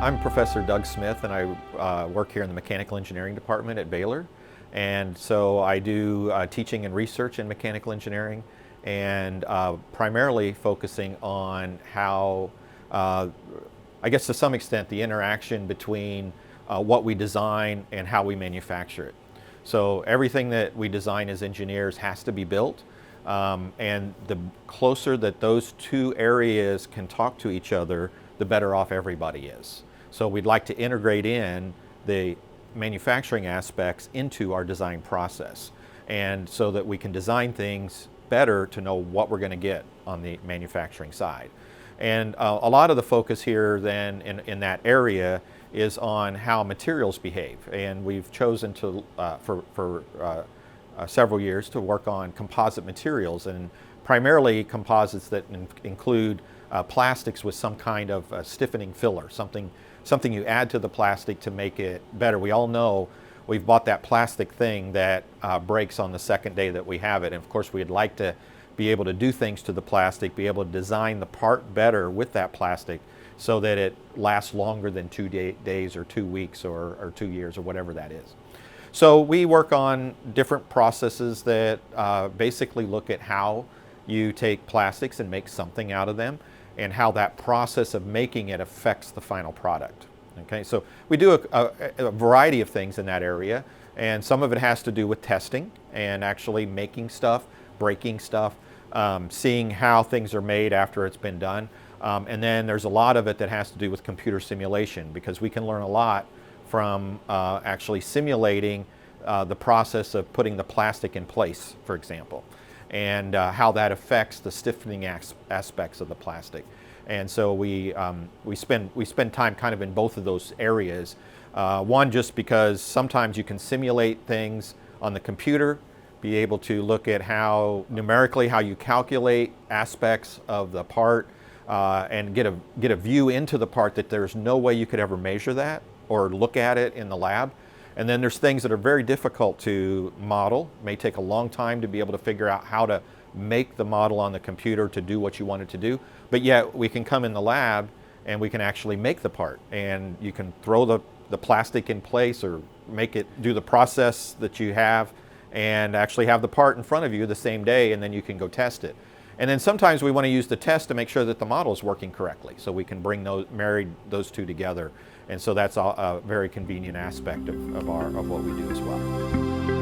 I'm Professor Doug Smith, and I work here in the Mechanical Engineering Department at Baylor. And so I do teaching and research in mechanical engineering, and primarily focusing on how, I guess to some extent, the interaction between what we design and how we manufacture it. So everything that we design as engineers has to be built, and the closer that those two areas can talk to each other, the better off everybody is. So we'd like to integrate in the manufacturing aspects into our design process, and so that we can design things better to know what we're going to get on the manufacturing side. And a lot of the focus here then in that area is on how materials behave, and we've chosen to for several years to work on composite materials, and primarily composites that include plastics with some kind of stiffening filler, something you add to the plastic to make it better. We all know we've bought that plastic thing that breaks on the second day that we have it, and of course we'd like to be able to do things to the plastic, be able to design the part better with that plastic so that it lasts longer than 2 days or 2 weeks or 2 years or whatever that is. So we work on different processes that basically look at how you take plastics and make something out of them, and how that process of making it affects the final product. Okay, so we do a variety of things in that area, and some of it has to do with testing and actually making stuff, breaking stuff, seeing how things are made after it's been done. And then there's a lot of it that has to do with computer simulation, because we can learn a lot from actually simulating the process of putting the plastic in place, for example, and how that affects the stiffening aspects of the plastic. And so we spend time kind of in both of those areas. One, just because sometimes you can simulate things on the computer, be able to look at how numerically how you calculate aspects of the part, and get a view into the part that there's no way you could ever measure that or look at it in the lab. And then there's things that are very difficult to model. It may take a long time to be able to figure out how to make the model on the computer to do what you want it to do. But yet we can come in the lab and we can actually make the part, and you can throw the plastic in place or make it do the process that you have and actually have the part in front of you the same day, and then you can go test it. And then sometimes we want to use the test to make sure that the model is working correctly, so we can marry those two together. And so that's a very convenient aspect of what we do as well.